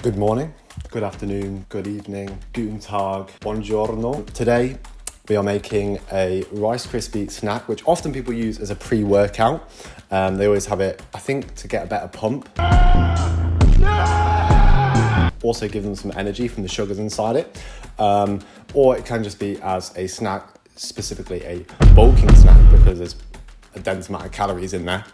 Good morning, good afternoon, good evening, guten tag, buongiorno. Today we are making a Rice Krispie snack, which often people use as a pre-workout. They always have it, I think, to get a better pump. Also give them some energy from the sugars inside it. Or it can just be as a snack, specifically a bulking snack, because there's a dense amount of calories in there,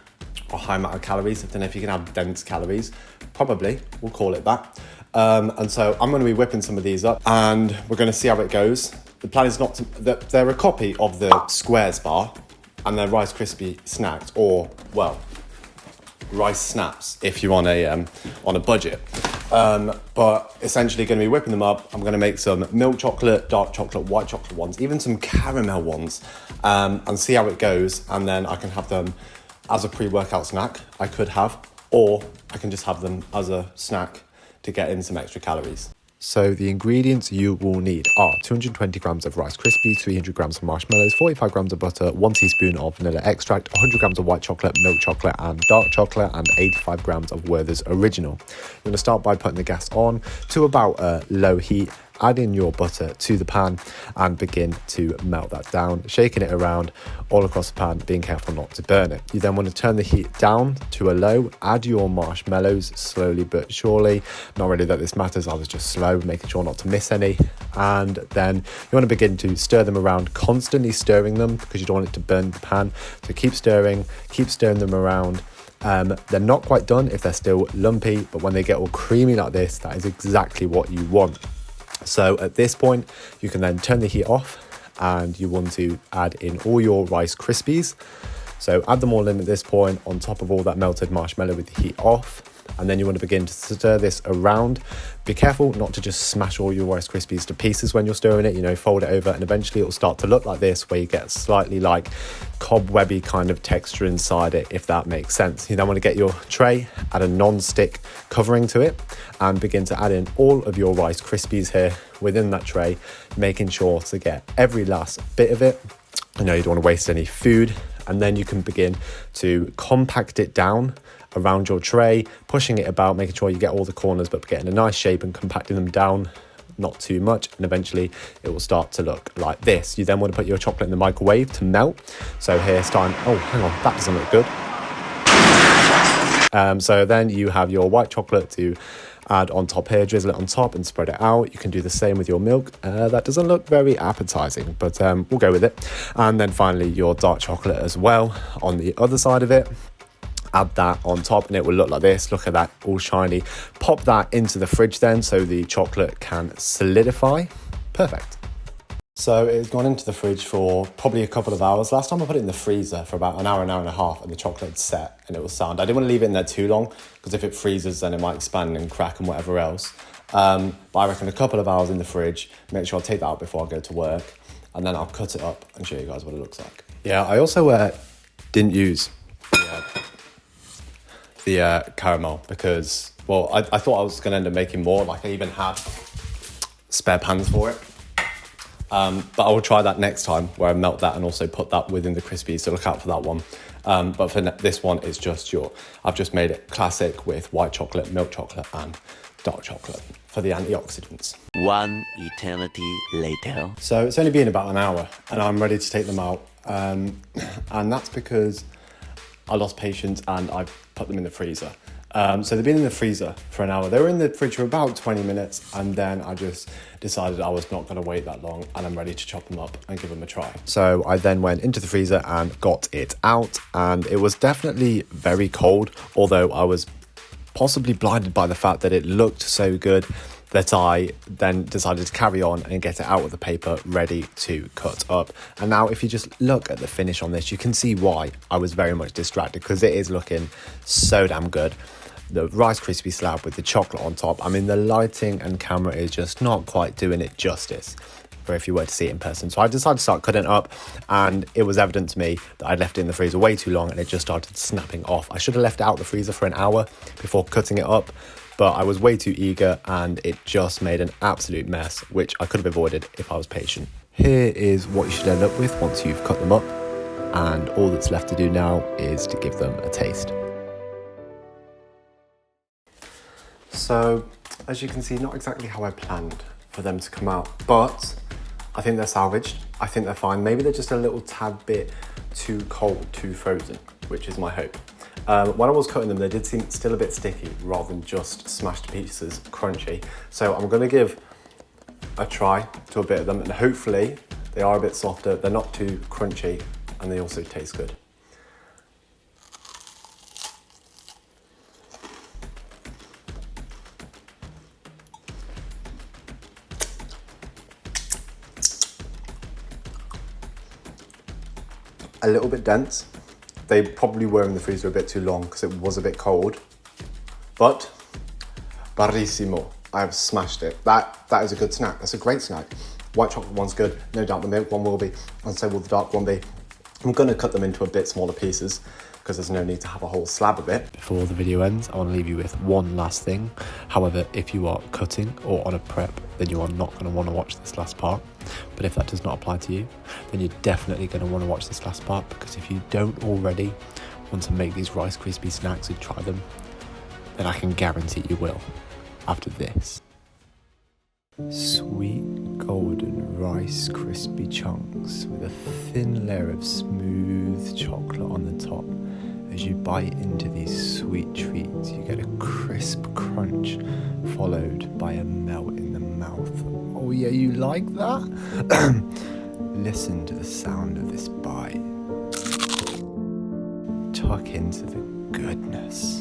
or high amount of calories. I don't know if you can have dense calories. Probably, we'll call it that. And so I'm going to be whipping some of these up and we're going to see how it goes. The plan is not to, they're a copy of the Squares bar and they're Rice Krispie snacks, or, well, rice snaps if you're on a budget. But essentially going to be whipping them up. I'm going to make some milk chocolate, dark chocolate, white chocolate ones, even some caramel ones, and see how it goes. And then I can have them as a pre-workout snack, I could have, or I can just have them as a snack to get in some extra calories. So the ingredients you will need are 220 grams of Rice Krispies, 300 grams of marshmallows, 45 grams of butter, 1 teaspoon of vanilla extract, 100 grams of white chocolate, milk chocolate and dark chocolate, and 85 grams of Werther's Original. You're going to start by putting the gas on to about a low heat. Add in your butter to the pan and begin to melt that down, shaking it around all across the pan, being careful not to burn it. You then want to turn the heat down to a low, add your marshmallows slowly but surely. Not really that this matters, I was just slow, making sure not to miss any. And then you want to begin to stir them around, constantly stirring them because you don't want it to burn the pan. So keep stirring them around. They're not quite done if they're still lumpy, but when they get all creamy like this, that is exactly what you want. So at this point, you can then turn the heat off and you want to add in all your Rice Krispies. So add them all in at this point on top of all that melted marshmallow with the heat off. And then you want to begin to stir this around. Be careful not to just smash all your Rice Krispies to pieces when you're stirring it, fold it over, and eventually it'll start to look like this, where you get slightly like cobwebby kind of texture inside it, if that makes sense. You then want to get your tray, add a non-stick covering to it, and begin to add in all of your Rice Krispies here within that tray, making sure to get every last bit of it. You don't want to waste any food. And then you can begin to compact it down around your tray, pushing it about, making sure you get all the corners, but getting a nice shape and compacting them down, not too much, and eventually it will start to look like this. You then want to put your chocolate in the microwave to melt. So here, oh, hang on, that doesn't look good. So then you have your white chocolate to add on top here, drizzle it on top and spread it out. You can do the same with your milk. That doesn't look very appetizing, but we'll go with it. And then finally your dark chocolate as well on the other side of it. Add that on top and it will look like this. Look at that, all shiny. Pop that into the fridge then so the chocolate can solidify. Perfect. So it's gone into the fridge for probably a couple of hours. Last time I put it in the freezer for about an hour and a half, and the chocolate set and it was sound. I didn't want to leave it in there too long because if it freezes then it might expand and crack and whatever else. But I reckon a couple of hours in the fridge. Make sure I take that out before I go to work, and then I'll cut it up and show you guys what it looks like. Yeah, I also didn't use the caramel because, well, I thought I was going to end up making more. Like I even had spare pans for it. But I will try that next time where I melt that and also put that within the Krispies, so look out for that one. But for this one, it's just I've just made it classic with white chocolate, milk chocolate and dark chocolate for the antioxidants. One eternity later. So it's only been about an hour and I'm ready to take them out. And that's because I lost patience and I've put them in the freezer. So they've been in the freezer for an hour. They were in the fridge for about 20 minutes and then I just decided I was not going to wait that long and I'm ready to chop them up and give them a try. So I then went into the freezer and got it out, and it was definitely very cold, although I was possibly blinded by the fact that it looked so good that I then decided to carry on and get it out of the paper ready to cut up. And now if you just look at the finish on this, you can see why I was very much distracted, because it is looking so damn good. The Rice Krispie slab with the chocolate on top. I mean, the lighting and camera is just not quite doing it justice for if you were to see it in person. So I decided to start cutting it up, and it was evident to me that I'd left it in the freezer way too long and it just started snapping off. I should have left it out of the freezer for an hour before cutting it up, but I was way too eager and it just made an absolute mess, which I could have avoided if I was patient. Here is what you should end up with once you've cut them up, and all that's left to do now is to give them a taste. So as you can see, not exactly how I planned for them to come out, but I think they're salvaged. I think they're fine. Maybe they're just a little tad bit too cold, too frozen, which is my hope. When I was cutting them, they did seem still a bit sticky rather than just smashed pieces, crunchy. So I'm gonna give a try to a bit of them, and hopefully they are a bit softer, they're not too crunchy, and they also taste good. A little bit dense. They probably were in the freezer a bit too long because it was a bit cold, but barissimo. I have smashed it. That is a good snack. That's a great snack. White chocolate one's good. No doubt the milk one will be, and so will the dark one be. I'm gonna cut them into a bit smaller pieces because there's no need to have a whole slab of it. Before the video ends, I want to leave you with one last thing. However, if you are cutting or on a prep, then you are not going to want to watch this last part. But if that does not apply to you, then you're definitely going to want to watch this last part, because if you don't already want to make these Rice Krispie snacks and try them, then I can guarantee you will after this. Sweet golden Rice Krispie chunks with a thin layer of smooth chocolate on the top. As you bite into these sweet treats, you get a crisp crunch followed by a melt in the mouth. Oh yeah, you like that? Listen to the sound of this bite. Tuck into the goodness.